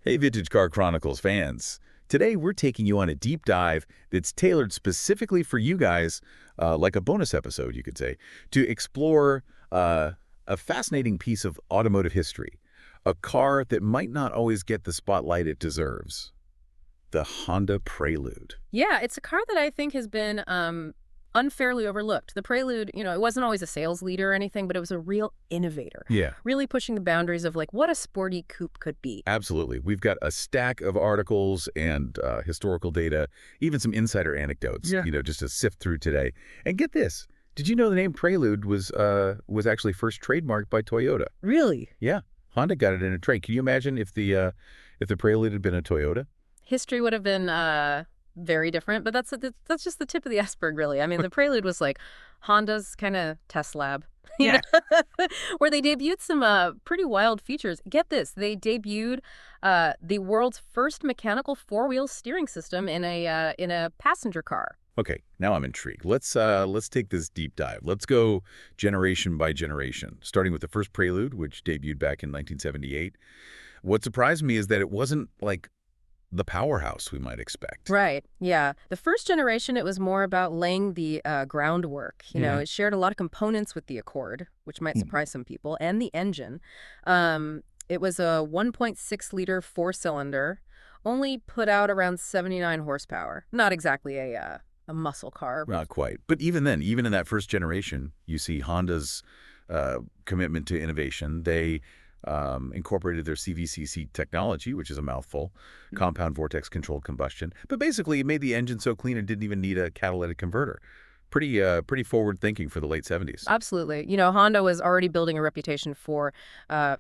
Hey, Vintage Car Chronicles fans. Today, we're taking you on a deep dive that's tailored specifically for you guys, like a bonus episode, you could say, to explore a fascinating piece of automotive history, a car that might not always get the spotlight it deserves, the Honda Prelude. Yeah, it's a car that I think has been unfairly overlooked. The Prelude, it wasn't always a sales leader or anything, but it was a real innovator, Yeah, really pushing the boundaries of like what a sporty coupe could be. absolutely. We've got a stack of articles and historical data, even some insider anecdotes, Yeah. just to sift through today. And get this. Did you know the name Prelude was actually first trademarked by Toyota? Really? Yeah, Honda got it in a trade. Can you imagine if the Prelude had been a Toyota? History would have been very different, but that's just the tip of the iceberg, really. I mean, the Prelude was like Honda's kind of test lab, you Yeah. know, where they debuted some pretty wild features. Get this, they debuted the world's first mechanical four-wheel steering system in a passenger car. Okay, now I'm intrigued. Let's take this deep dive. Let's go generation by generation, starting with the first Prelude, which debuted back in 1978. What surprised me is that it wasn't like the powerhouse we might expect. Right. Yeah. The first generation, it was more about laying the groundwork. Yeah. It shared a lot of components with the Accord, which might Hmm. surprise some people, and the engine. It was a 1.6-liter four-cylinder, only put out around 79 horsepower. Not exactly a muscle car. Not quite. But even then, even in that first generation, you see Honda's commitment to innovation. They incorporated their CVCC technology, which is a mouthful, compound vortex controlled combustion. But basically, it made the engine so clean it didn't even need a catalytic converter. Pretty forward thinking for the late 70s. Absolutely. Honda was already building a reputation for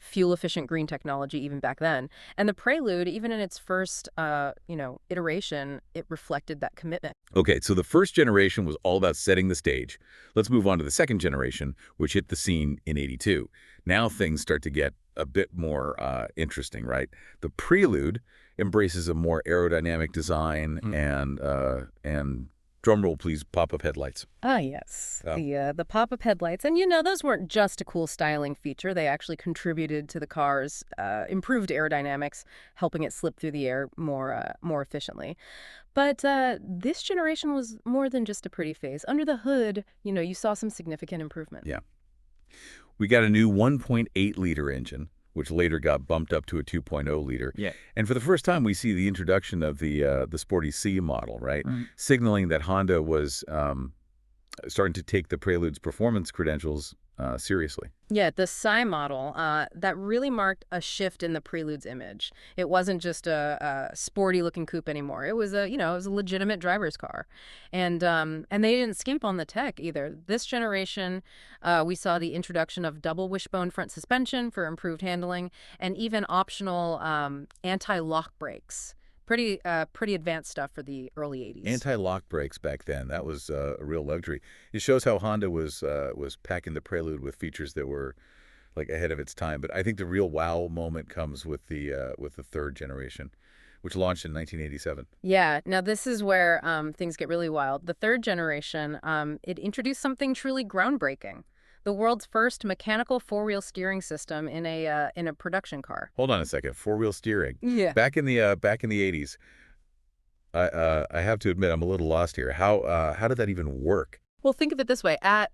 fuel-efficient green technology even back then. And the Prelude, even in its first, iteration, it reflected that commitment. Okay, so the first generation was all about setting the stage. Let's move on to the second generation, which hit the scene in '82. Now things start to get a bit more interesting, right? The Prelude embraces a more aerodynamic design and drum roll, please, pop-up headlights. Ah, yes. Oh. The pop-up headlights. And, those weren't just a cool styling feature. They actually contributed to the car's improved aerodynamics, helping it slip through the air more efficiently. But this generation was more than just a pretty face. Under the hood, you saw some significant improvement. Yeah. We got a new 1.8-liter engine, which later got bumped up to a 2.0-liter. Yeah. And for the first time, we see the introduction of the Sporty C model, right? Mm. Signaling that Honda was starting to take the Prelude's performance credentials seriously. Yeah, the Psy model, that really marked a shift in the Prelude's image. It wasn't just a sporty-looking coupe anymore. It was it was a legitimate driver's car, and they didn't skimp on the tech either. This generation, we saw the introduction of double wishbone front suspension for improved handling, and even optional anti-lock brakes. Pretty advanced stuff for the early '80s. Anti-lock brakes back then, that was a real luxury. It shows how Honda was packing the Prelude with features that were like ahead of its time. But I think the real wow moment comes with the third generation, which launched in 1987. Yeah, now this is where things get really wild. The third generation, it introduced something truly groundbreaking. The world's first mechanical four-wheel steering system in a production car. Hold on a second, four-wheel steering. Yeah. Back in the 80s, I have to admit I'm a little lost here. How did that even work? Well, think of it this way. At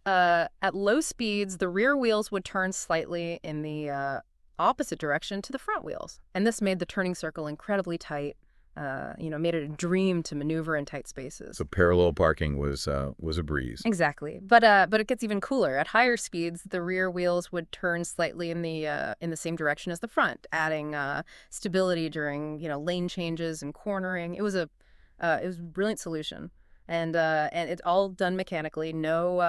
low speeds, the rear wheels would turn slightly in the opposite direction to the front wheels. And this made the turning circle incredibly tight, made it a dream to maneuver in tight spaces. So parallel parking was a breeze. Exactly. But it gets even cooler. At higher speeds, the rear wheels would turn slightly in the same direction as the front, adding stability during, lane changes and cornering. It was a brilliant solution. And it's all done mechanically. No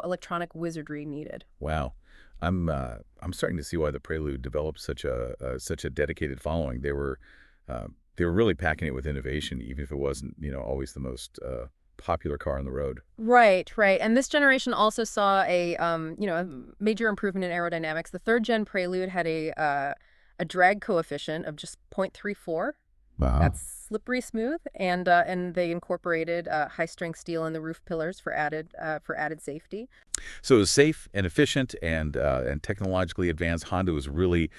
electronic wizardry needed. Wow. I'm starting to see why the Prelude developed such a dedicated following. They were really packing it with innovation, even if it wasn't, always the most popular car on the road. Right. And this generation also saw a major improvement in aerodynamics. The third gen Prelude had a drag coefficient of just 0.34. Wow. That's slippery smooth, and they incorporated high-strength steel in the roof pillars for added safety. So it was safe and efficient and technologically advanced. Honda was really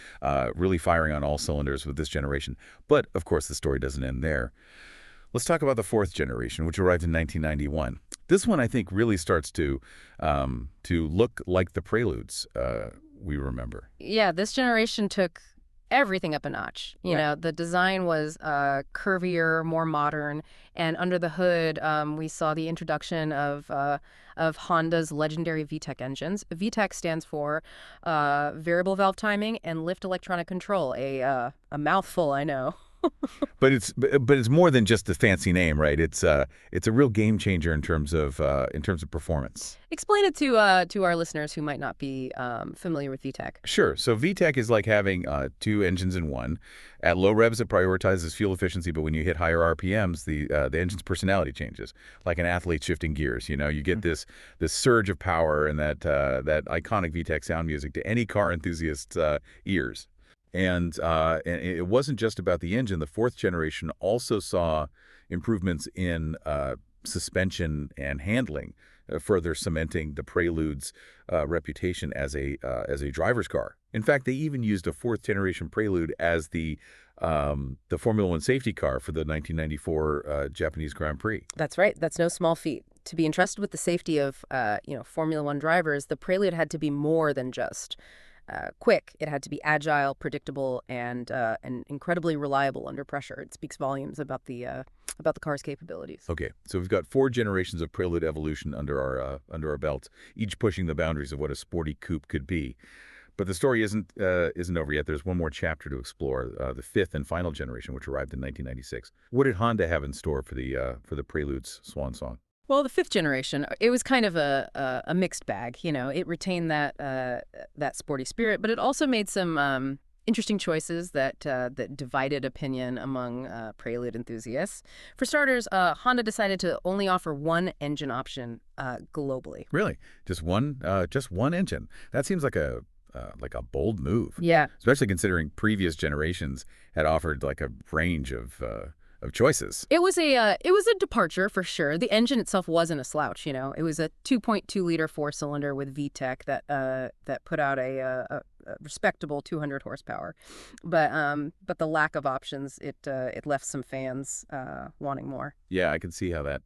firing on all cylinders with this generation. But of course, the story doesn't end there. Let's talk about the fourth generation, which arrived in 1991. This one, I think, really starts to look like the Preludes we remember. Yeah, this generation took everything up a notch. You Yeah. know, the design was curvier, more modern, and under the hood, we saw the introduction of Honda's legendary VTEC engines. VTEC stands for variable valve timing and lift electronic control. A mouthful, I know. But it's more than just a fancy name, right? It's a real game changer in terms of performance. Explain it to our listeners who might not be familiar with VTEC. Sure. So VTEC is like having two engines in one. At low revs, it prioritizes fuel efficiency, but when you hit higher RPMs, the engine's personality changes, like an athlete shifting gears. You know, you get this surge of power and that iconic VTEC sound music to any car enthusiast's ears. And it wasn't just about the engine. The fourth generation also saw improvements in suspension and handling, further cementing the Prelude's reputation as a driver's car. In fact, they even used a fourth generation Prelude as the Formula One safety car for the 1994 Japanese Grand Prix. That's right. That's no small feat. To be entrusted with the safety of Formula One drivers, the Prelude had to be more than just quick. It had to be agile, predictable, and incredibly reliable under pressure. It speaks volumes about the car's capabilities. Okay, so we've got four generations of Prelude evolution under our belts, each pushing the boundaries of what a sporty coupe could be. But the story isn't over yet. There's one more chapter to explore, the fifth and final generation, which arrived in 1996. What did Honda have in store for the Prelude's swan song? Well, the fifth generation, it was kind of a mixed bag. You know, it retained that sporty spirit, but it also made some interesting choices that divided opinion among Prelude enthusiasts. For starters, Honda decided to only offer one engine option globally. Really, just one engine. That seems like a bold move. Yeah. Especially considering previous generations had offered like a range of choices. It was a departure for sure. The engine itself wasn't a slouch, you know. It was a 2.2-liter four-cylinder with VTEC that put out a respectable 200 horsepower. But the lack of options, it left some fans wanting more. Yeah, I can see how that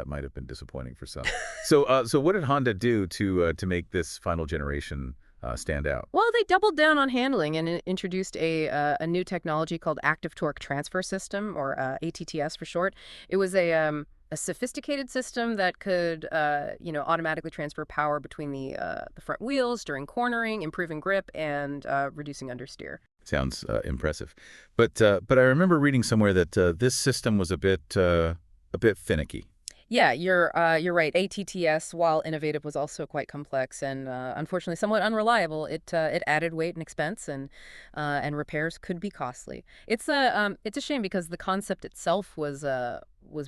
might have been disappointing for some. So what did Honda do to make this final generation stand out? Well, they doubled down on handling and introduced a new technology called active torque transfer system, or ATTS for short. It was a sophisticated system that could automatically transfer power between the front wheels during cornering, improving grip, and reducing understeer. Sounds impressive, but I remember reading somewhere that this system was a bit finicky. Yeah, you're right. ATTS, while innovative, was also quite complex and unfortunately somewhat unreliable. It added weight and expense, and repairs could be costly. It's a shame because the concept itself was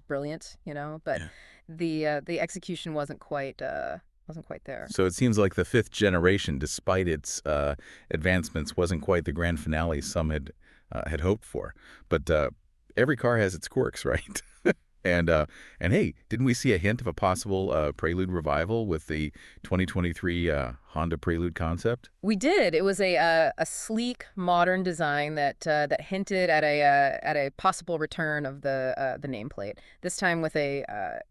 brilliant, you know, but the execution wasn't quite there. So it seems like the fifth generation, despite its advancements, wasn't quite the grand finale some had hoped for. But every car has its quirks, right? And hey, didn't we see a hint of a possible Prelude revival with the 2023 Honda Prelude concept? We did. It was a sleek, modern design that hinted at a possible return of the nameplate. This time with a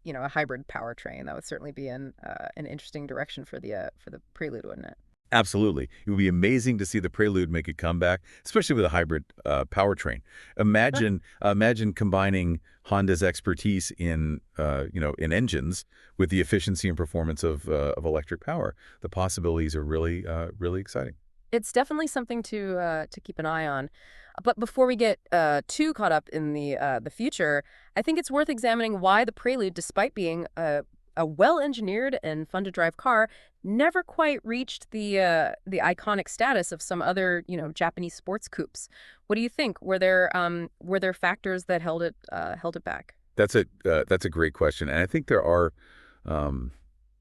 hybrid powertrain. That would certainly be an interesting direction for the Prelude, wouldn't it? Absolutely. It would be amazing to see the Prelude make a comeback, especially with a hybrid powertrain. Imagine combining Honda's expertise in engines with the efficiency and performance of electric power. The possibilities are really exciting. It's definitely something to keep an eye on. But before we get too caught up in the future, I think it's worth examining why the Prelude, despite being a well-engineered and fun-to-drive car, never quite reached the iconic status of some other, Japanese sports coupes. What do you think? Were there factors that held it back? That's a great question, and I think there are.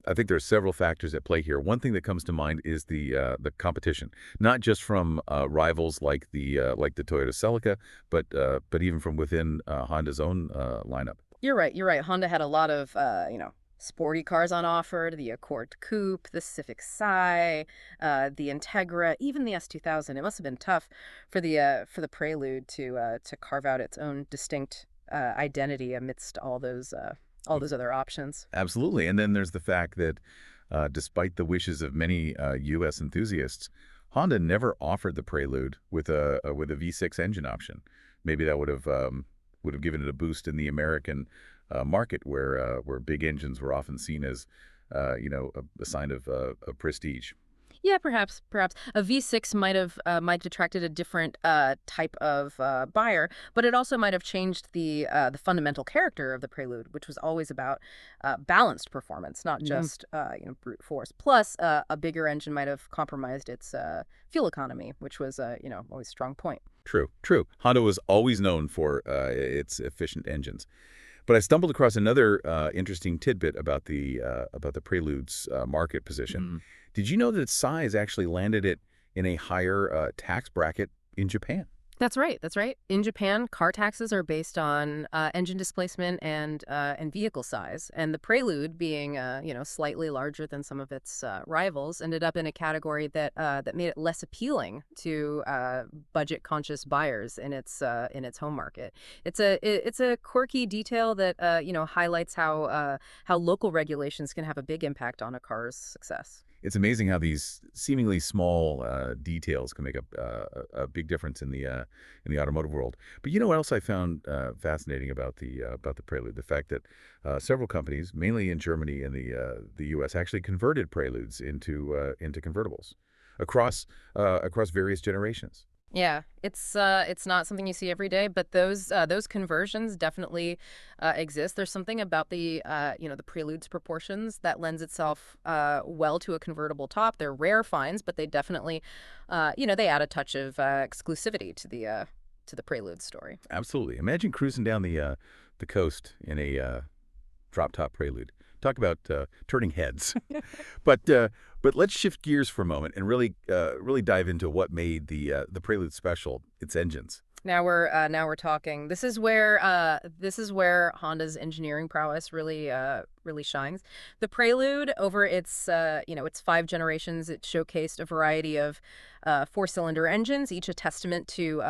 I think there are several factors at play here. One thing that comes to mind is the competition, not just from rivals like the Toyota Celica, but even from within Honda's own lineup. You're right. You're right. Honda had a lot of, sporty cars on offer: the Accord Coupe, the Civic Si, the Integra, even the S2000. It must have been tough for the Prelude to carve out its own distinct identity amidst all those other options. Absolutely. And then there's the fact that despite the wishes of many U.S. enthusiasts, Honda never offered the Prelude with a V6 engine option. Maybe that would have given it a boost in the American market, where big engines were often seen as a sign of prestige. Yeah, perhaps a V6 might attracted a different type of buyer, but it also might have changed the fundamental character of the Prelude, which was always about balanced performance, not just brute force. Plus, a bigger engine might have compromised its fuel economy, which was always a strong point. True, true. Honda was always known for its efficient engines. But I stumbled across another interesting tidbit about the Prelude's market position. Did you know that its size actually landed it in a higher tax bracket in Japan? That's right. That's right. In Japan, car taxes are based on engine displacement and vehicle size. And the Prelude, being slightly larger than some of its rivals, ended up in a category that made it less appealing to budget-conscious buyers in its home market. It's a quirky detail that highlights how local regulations can have a big impact on a car's success. It's amazing how these seemingly small details can make a big difference in the automotive world. But you know what else I found fascinating about the Prelude? The fact that several companies, mainly in Germany and the U.S., actually converted Preludes into convertibles across various generations. Yeah, it's not something you see every day, but those conversions definitely exist. There's something about the Prelude's proportions that lends itself well to a convertible top. They're rare finds, but they definitely they add a touch of exclusivity to the Prelude story. Absolutely. Imagine cruising down the coast in a drop top Prelude. Talk about turning heads. But but let's shift gears for a moment and really dive into what made the Prelude special, its engines. Now we're talking. This is where Honda's engineering prowess really shines. The Prelude, over its 5 generations, it showcased a variety of 4-cylinder engines, each a testament to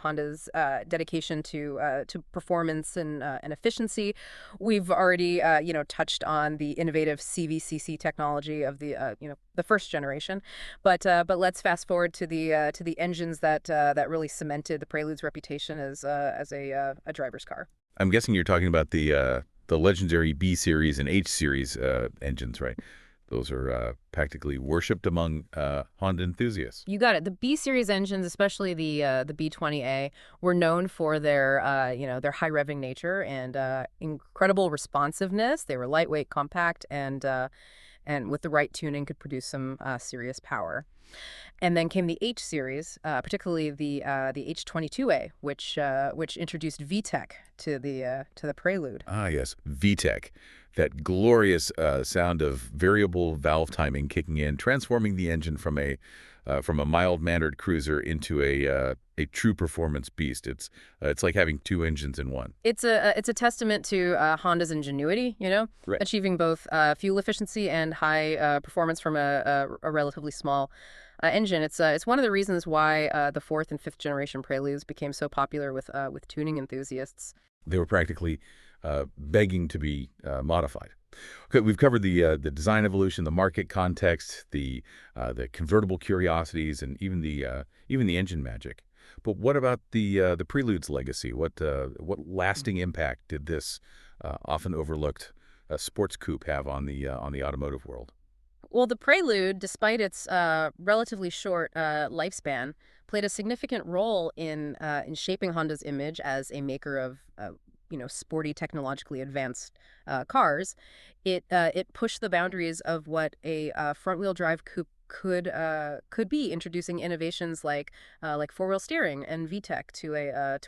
Honda's dedication to performance and efficiency. We've already touched on the innovative CVCC technology of the first generation, but let's fast forward to the engines that really cemented the Prelude's reputation as a driver's car. I'm guessing you're talking about the legendary B series and H series engines, right? Those are practically worshipped among Honda enthusiasts. You got it. The B series engines, especially the B20A, were known for their high revving nature and incredible responsiveness. They were lightweight, compact, and with the right tuning could produce some serious power. And then came the H series, particularly the H22A, which introduced VTEC to the Prelude. Ah, yes, VTEC, that glorious sound of variable valve timing kicking in, transforming the engine from a mild-mannered cruiser into a true performance beast. It's like having two engines in one. It's a testament to Honda's ingenuity, Right. achieving both fuel efficiency and high performance from a relatively small engine. It's one of the reasons why the 4th and 5th generation Preludes became so popular with tuning enthusiasts. They were practically begging to be modified. Okay, we've covered the design evolution, the market context, the convertible curiosities, and even the engine magic. But what about the Prelude's legacy? What lasting impact did this often overlooked sports coupe have on the automotive world? Well, the Prelude, despite its relatively short lifespan, played a significant role in shaping Honda's image as a maker of sporty, technologically advanced cars. It pushed the boundaries of what a front-wheel drive coupe could be introducing innovations like four-wheel steering and VTEC to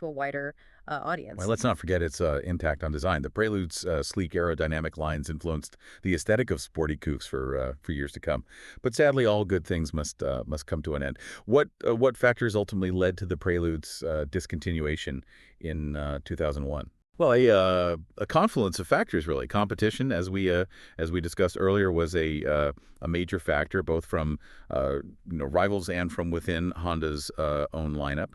a wider Well, audience. let's not forget its impact on design. The Prelude's sleek aerodynamic lines influenced the aesthetic of sporty coupes for years to come. But sadly, all good things must come to an end. What factors ultimately led to the Prelude's discontinuation in 2001? Well, a confluence of factors, really. Competition, as we discussed earlier, was a major factor, both from rivals and from within Honda's own lineup.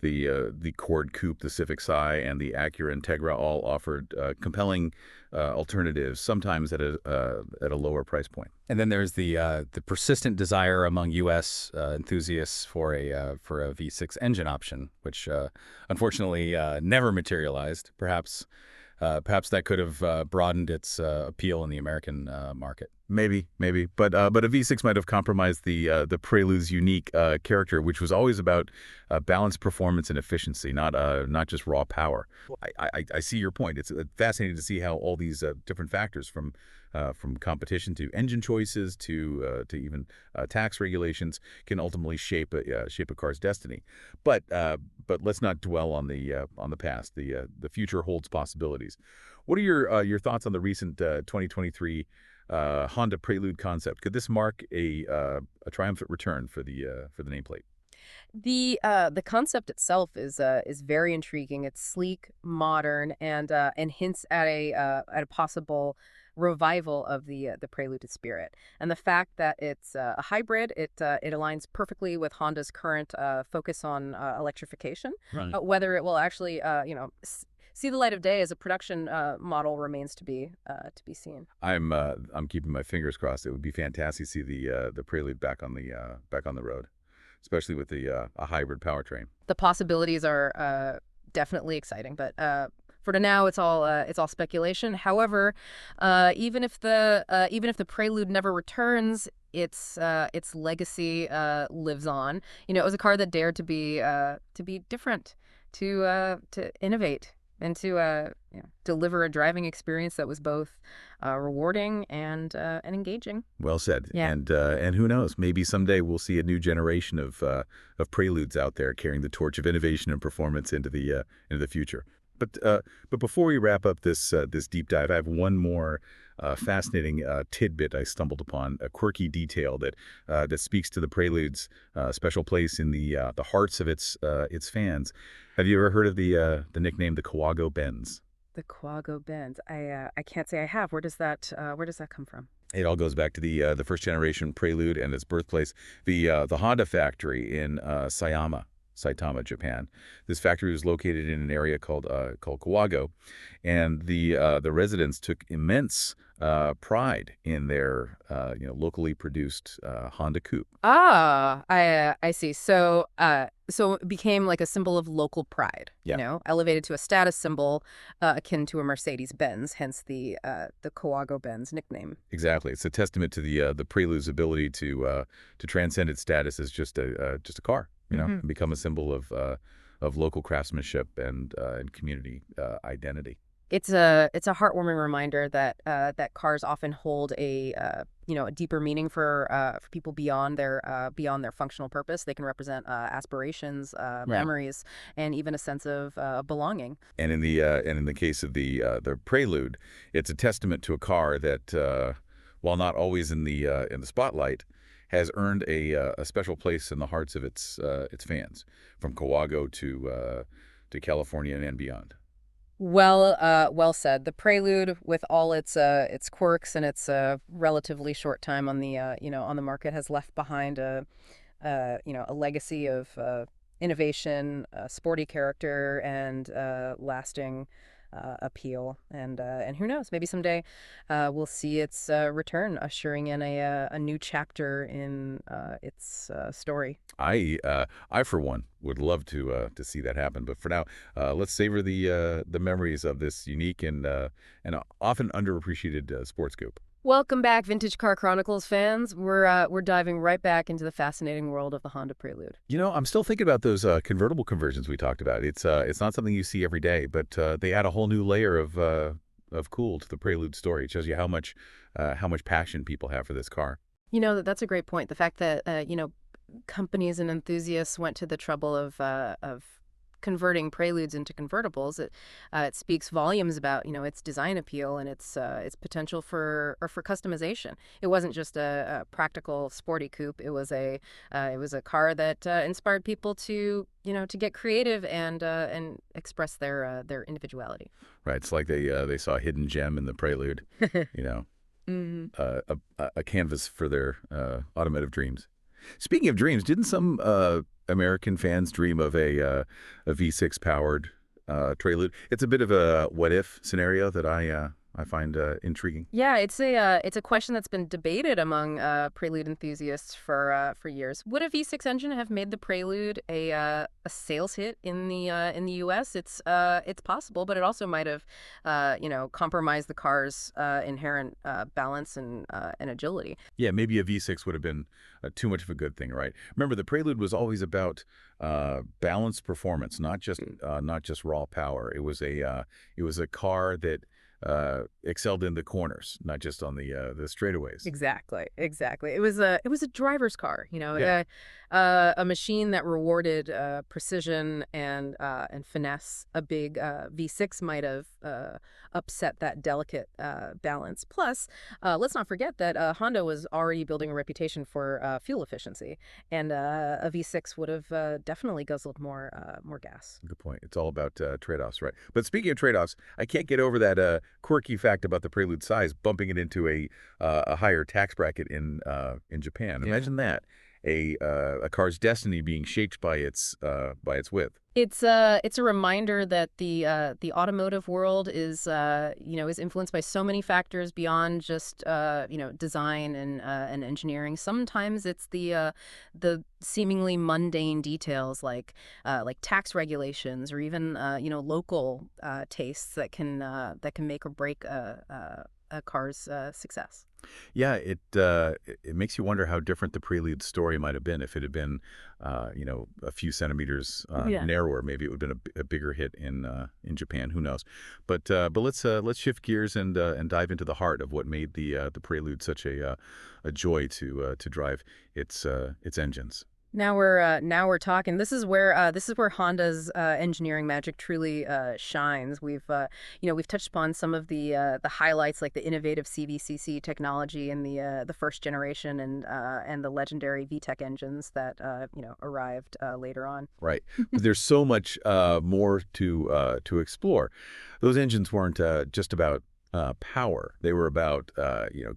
The Accord Coupe, the Civic Si, and the Acura Integra all offered compelling alternatives, sometimes at a lower price point. And then there's the persistent desire among U.S. Enthusiasts for a V6 engine option, which unfortunately never materialized. Perhaps that could have broadened its appeal in the American market. Maybe, but a V6 might have compromised the Prelude's unique character, which was always about balanced performance and efficiency, not just raw power. I see your point. It's fascinating to see how all these different factors, from competition to engine choices to even tax regulations, can ultimately shape a car's destiny. But let's not dwell on the past. The future holds possibilities. What are your thoughts on the recent 2023 Honda Prelude concept? Could this mark a triumphant return for the nameplate? The concept itself is very intriguing. It's sleek, modern, and hints at a possible revival of the Prelude spirit. And the fact that it's a hybrid, it aligns perfectly with Honda's current focus on electrification. Right. Whether it will actually see the light of day as a production model remains to be seen. I'm keeping my fingers crossed. It would be fantastic to see the Prelude back on the road, especially with a hybrid powertrain. The possibilities are definitely exciting, but for now, it's all speculation. However, even if the Prelude never returns, its legacy lives on. It was a car that dared to be different, to innovate, and to deliver a driving experience that was both rewarding and engaging. Well said. Yeah. And who knows? Maybe someday we'll see a new generation of Preludes out there carrying the torch of innovation and performance into the future. But before we wrap up this deep dive, I have one more fascinating tidbit I stumbled upon, a quirky detail that speaks to the Prelude's special place in the hearts of its fans. Have you ever heard of the nickname the Kawago Benz? The Kawago Benz. I can't say I have. Where does that come from? It all goes back to the first generation Prelude and its birthplace, the Honda factory in Saitama, Japan. This factory was located in an area called Kawago, and the residents took immense pride in their locally produced Honda coupe. Ah, I see. So it became like a symbol of local pride. Yeah. Elevated to a status symbol akin to a Mercedes-Benz, hence the Kawago Benz nickname. Exactly. It's a testament to the Prelude's ability to transcend its status as just a car, and become a symbol of local craftsmanship and community identity. It's a heartwarming reminder that cars often hold a deeper meaning for people beyond their functional purpose. They can represent aspirations, memories, and even a sense of belonging. And in the case of the Prelude, it's a testament to a car that, while not always in the spotlight, has earned a special place in the hearts of its fans, from Kawago to California and beyond. Well said. The Prelude, with all its quirks and its relatively short time on the market, has left behind a legacy of innovation, sporty character, and lasting appeal. And who knows? Maybe someday we'll see its return, ushering in a new chapter in its story. I for one would love to see that happen. But for now, let's savor the memories of this unique and often underappreciated sports coupe. Welcome back, Vintage Car Chronicles fans. We're diving right back into the fascinating world of the Honda Prelude. I'm still thinking about those convertible conversions we talked about. It's not something you see every day, but they add a whole new layer of cool to the Prelude story. It shows you how much passion people have for this car. That's a great point. The fact that companies and enthusiasts went to the trouble of converting Preludes into convertibles, it speaks volumes about its design appeal and its potential for customization. It wasn't just a practical sporty coupe. It was a car that inspired people to get creative and express their individuality. Right. It's like they saw a hidden gem in the Prelude, you know, Hmm. a canvas for their automotive dreams. Speaking of dreams, didn't some American fans dream of a V6 powered Prelude? It's a bit of a what if scenario that I find intriguing. Yeah, it's a question that's been debated among Prelude enthusiasts for years. Would a V6 engine have made the Prelude a sales hit in the U.S.? It's possible, but it also might have compromised the car's inherent balance and agility. Yeah, maybe a V6 would have been too much of a good thing, right? Remember, the Prelude was always about balanced performance, not just raw power. It was a car that excelled in the corners, not just on the straightaways. Exactly, exactly. It was a driver's car, Yeah. a machine that rewarded precision and finesse. A big V6 might have upset that delicate balance. Plus, let's not forget that Honda was already building a reputation for fuel efficiency, and a V6 would have definitely guzzled more gas. Good point. It's all about trade-offs, right? But speaking of trade-offs, I can't get over that quirky fact about the Prelude size, bumping it into a higher tax bracket in Japan. Yeah. Imagine that. A car's destiny being shaped by its width. It's a reminder that the automotive world is influenced by so many factors beyond just design and engineering. Sometimes it's the seemingly mundane details like tax regulations or even local tastes that can make or break a car's success. Yeah, it makes you wonder how different the Prelude story might have been if it had been, a few centimeters Yeah. narrower. Maybe it would have been a bigger hit in Japan. Who knows? But let's shift gears and dive into the heart of what made the Prelude such a joy to drive its engines. Now we're talking. This is where Honda's engineering magic truly shines. We've touched upon some of the highlights like the innovative CVCC technology in the first generation and the legendary VTEC engines that arrived later on. Right. But there's so much more to explore. Those engines weren't just about power. They were about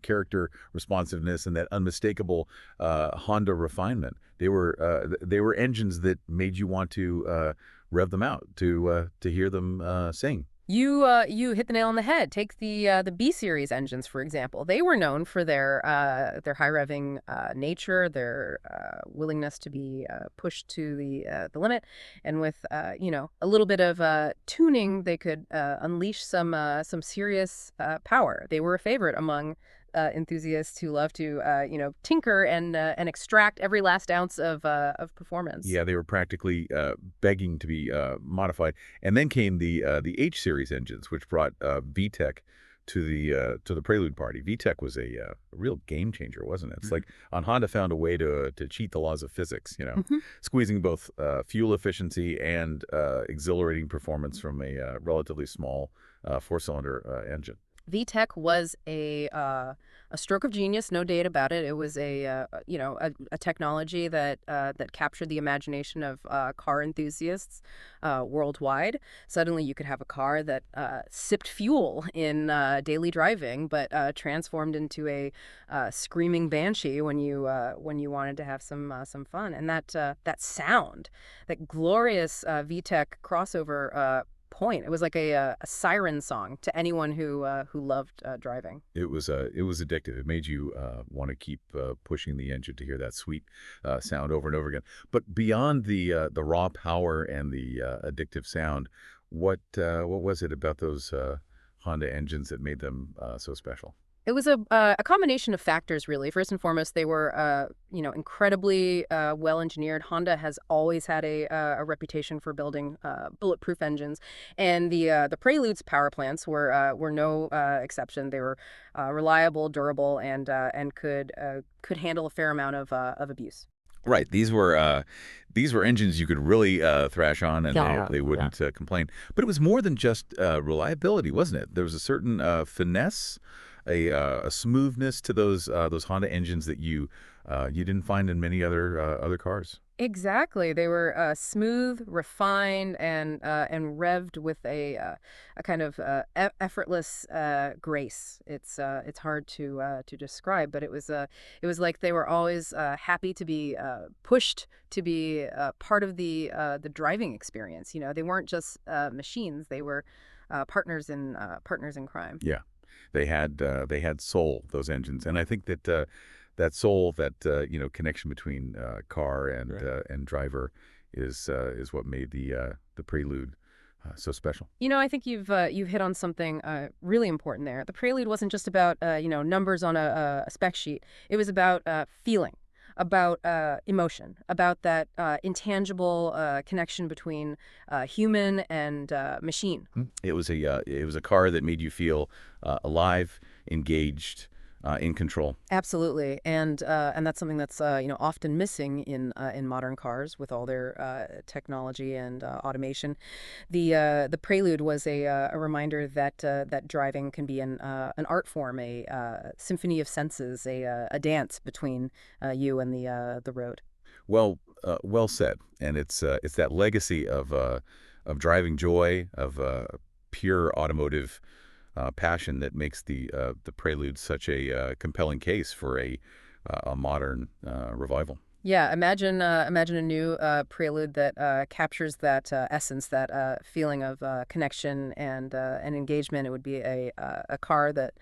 character, responsiveness, and that unmistakable Honda refinement. They were engines that made you want to rev them out to hear them sing. You hit the nail on the head. Take the B series engines for example. They were known for their high revving nature, their willingness to be pushed to the limit, and with a little bit of tuning, they could unleash some serious power. They were a favorite among enthusiasts who love to tinker and extract every last ounce of performance. Yeah, they were practically begging to be modified. And then came the H series engines, which brought VTEC to the Prelude party. VTEC was a real game changer, wasn't it? It's like on Honda found a way to cheat the laws of physics, Mhm. squeezing both fuel efficiency and exhilarating performance from a relatively small four-cylinder engine. VTEC was a stroke of genius, no doubt about it. It was a technology that captured the imagination of car enthusiasts worldwide. Suddenly, you could have a car that sipped fuel in daily driving, but transformed into a screaming banshee when you wanted to have some fun. And that sound, that glorious VTEC crossover. Point. It was like a siren song to anyone who loved driving. It was addictive. It made you want to keep pushing the engine to hear that sweet sound over and over again. But beyond the raw power and the addictive sound, what was it about those Honda engines that made them so special? It was a combination of factors, really. First and foremost, they were, incredibly well engineered. Honda has always had a reputation for building bulletproof engines, and the Prelude's power plants were no exception. They were reliable, durable, and could handle a fair amount of abuse. Right. These were engines you could really thrash on, and Yeah, they yeah. wouldn't complain. But it was more than just reliability, wasn't it? There was a certain finesse, a smoothness to those Honda engines that you didn't find in many other cars. Exactly. They were smooth, refined, and revved with a kind of effortless grace. It's hard to describe, but it was like they were always happy to be pushed to be part of the driving experience. They weren't just machines; they were partners in crime. Yeah, they had soul, those engines, and I think that that soul, that connection between car and driver is what made the Prelude so special. I think you've hit on something really important there. The Prelude wasn't just about numbers on a spec sheet. It was about feeling, about emotion, about that intangible connection between human and machine. It was a car that made you feel alive, engaged, in control. Absolutely, and that's something that's often missing in modern cars with all their technology and automation. The Prelude was a reminder that driving can be an art form, a symphony of senses, a dance between you and the road. Well said. And it's that legacy of driving joy, of pure automotive passion that makes the Prelude such a compelling case for a modern revival. Yeah, imagine a new Prelude that captures that essence, that feeling of connection and engagement. It would be a car that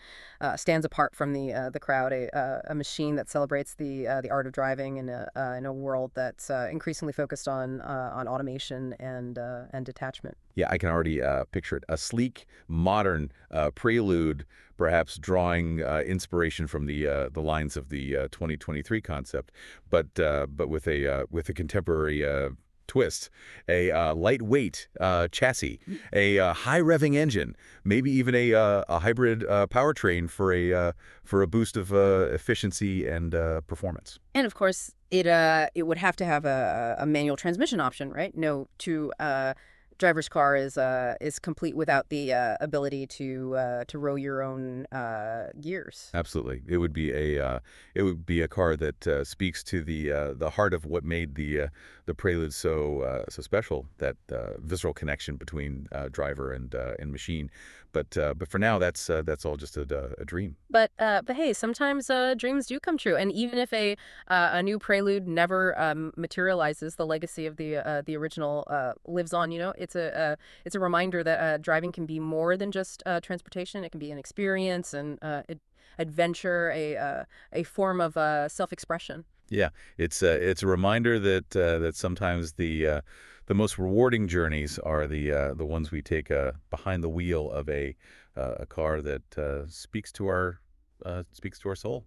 stands apart from the crowd, a machine that celebrates the art of driving in a world that's increasingly focused on automation and detachment. Yeah, I can already picture it. A sleek, modern Prelude, perhaps drawing inspiration from the lines of the 2023 concept, but with a contemporary twist, a lightweight chassis, a high revving engine, maybe even a hybrid powertrain for a boost of efficiency and performance. And of course, it would have to have a manual transmission option, right? No two driver's car is complete without the ability to row your own gears. Absolutely, it would be a car that speaks to the heart of what made the Prelude so special. That visceral connection between driver and machine. But for now, that's all just a dream. But hey, sometimes dreams do come true, and even if a new Prelude never materializes, the legacy of the original lives on. It's a reminder that driving can be more than just transportation. It can be an experience and adventure, a form of self-expression. Yeah, it's a reminder that sometimes the most rewarding journeys are the ones we take behind the wheel of a car that speaks to our soul.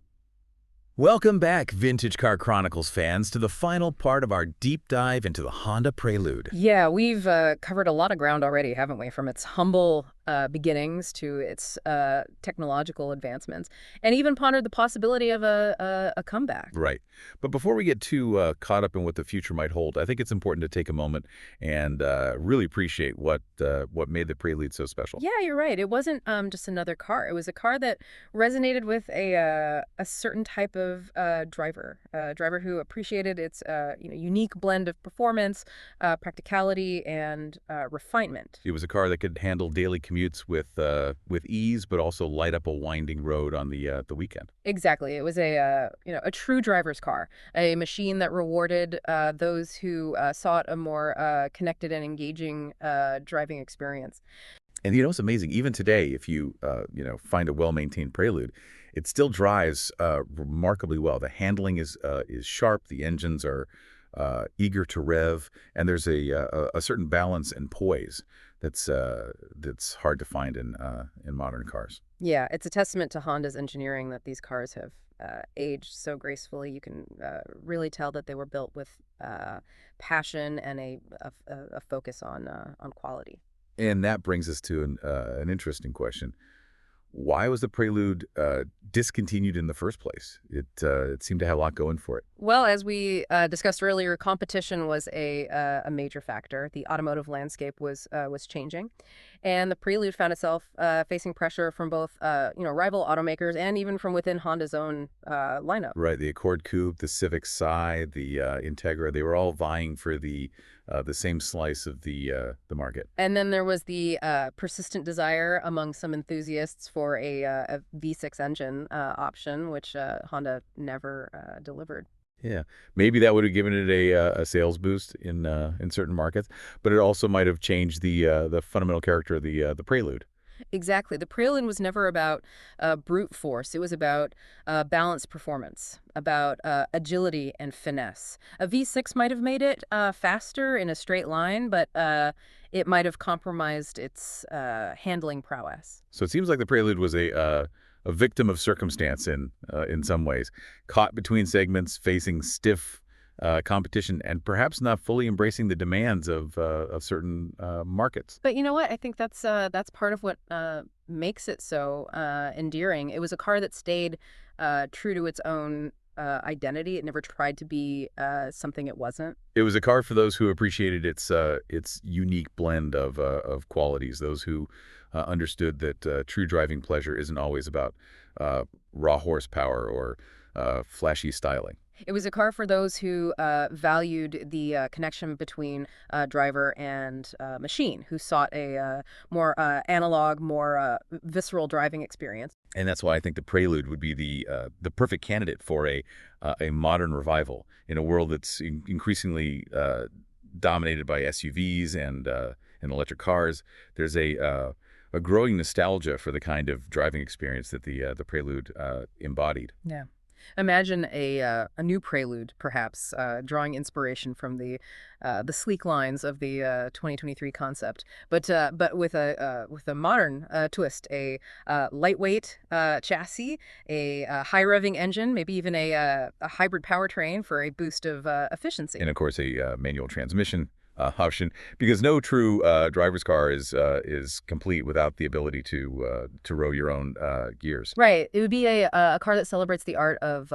Welcome back, Vintage Car Chronicles fans, to the final part of our deep dive into the Honda Prelude. Yeah, we've covered a lot of ground already, haven't we? From its humble beginnings to its technological advancements, and even pondered the possibility of a comeback. Right. But before we get too caught up in what the future might hold, I think it's important to take a moment and really appreciate what made the Prelude so special. Yeah, you're right. It wasn't just another car. It was a car that resonated with a certain type of driver who appreciated its unique blend of performance, practicality, and refinement. It was a car that could handle daily commutes with ease, but also light up a winding road on the weekend. Exactly. It was a true driver's car, a machine that rewarded those who sought a more connected and engaging driving experience. And it's amazing. Even today, if you find a well-maintained Prelude, it still drives remarkably well. The handling is sharp. The engines are eager to rev, and there's a certain balance and poise that's hard to find in modern cars. Yeah, it's a testament to Honda's engineering that these cars have aged so gracefully. You can really tell that they were built with passion and a focus on quality. And that brings us to an interesting question. Why was the Prelude discontinued in the first place? It seemed to have a lot going for it. Well, as we discussed earlier, competition was a major factor. The automotive landscape was changing, and the Prelude found itself facing pressure from both rival automakers and even from within Honda's own lineup. Right, the Accord Coupe, the Civic Si, the Integra, they were all vying for the same slice of the market. And then there was the persistent desire among some enthusiasts for a V6 engine option, which Honda never delivered. Yeah, maybe that would have given it a sales boost in certain markets, but it also might have changed the fundamental character of the Prelude. Exactly. The Prelude was never about brute force. It was about balanced performance, about agility and finesse. A V6 might have made it faster in a straight line, but it might have compromised its handling prowess. So it seems like the Prelude was a victim of circumstance in some ways, caught between segments, facing stiff competition, and perhaps not fully embracing the demands of certain markets. But you know what? I think that's part of what makes it so endearing. It was a car that stayed true to its own identity. It never tried to be something it wasn't. It was a car for those who appreciated its unique blend of qualities, those who understood that true driving pleasure isn't always about raw horsepower or flashy styling. It was a car for those who valued the connection between driver and machine, who sought a more analog, more visceral driving experience. And that's why I think the Prelude would be the perfect candidate for a modern revival in a world that's increasingly dominated by SUVs and electric cars. There's a growing nostalgia for the kind of driving experience that the Prelude embodied. Yeah. Imagine a new Prelude, perhaps, drawing inspiration from the sleek lines of the 2023 concept, but with a modern twist, a lightweight chassis, a high revving engine, maybe even a hybrid powertrain for a boost of efficiency. And of course, a manual transmission option, because no true driver's car is complete without the ability to row your own gears. Right. It would be a car that celebrates the art of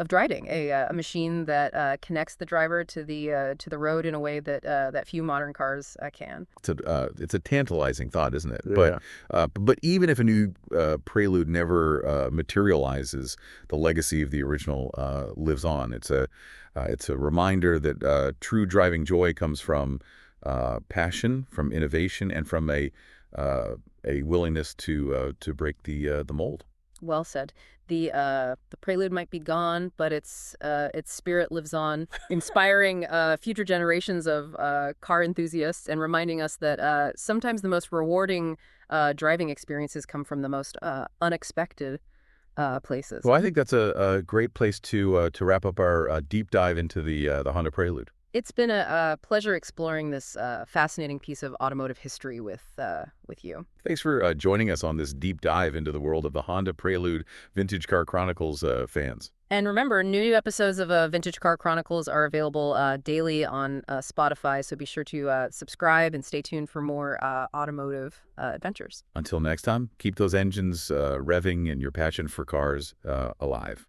driving, a machine that connects the driver to the road in a way that few modern cars can. It's a tantalizing thought, isn't it? Yeah. But even if a new Prelude never materializes, the legacy of the original lives on. It's a reminder that true driving joy comes from passion, from innovation, and from a willingness to break the mold. Well said. The Prelude might be gone, but its spirit lives on, inspiring future generations of car enthusiasts and reminding us that sometimes the most rewarding driving experiences come from the most unexpected places. Well, I think that's a great place to wrap up our deep dive into the Honda Prelude. It's been a pleasure exploring this fascinating piece of automotive history with you. Thanks for joining us on this deep dive into the world of the Honda Prelude Vintage Car Chronicles fans. And remember, new episodes of Vintage Car Chronicles are available daily on Spotify, so be sure to subscribe and stay tuned for more automotive adventures. Until next time, keep those engines revving and your passion for cars alive.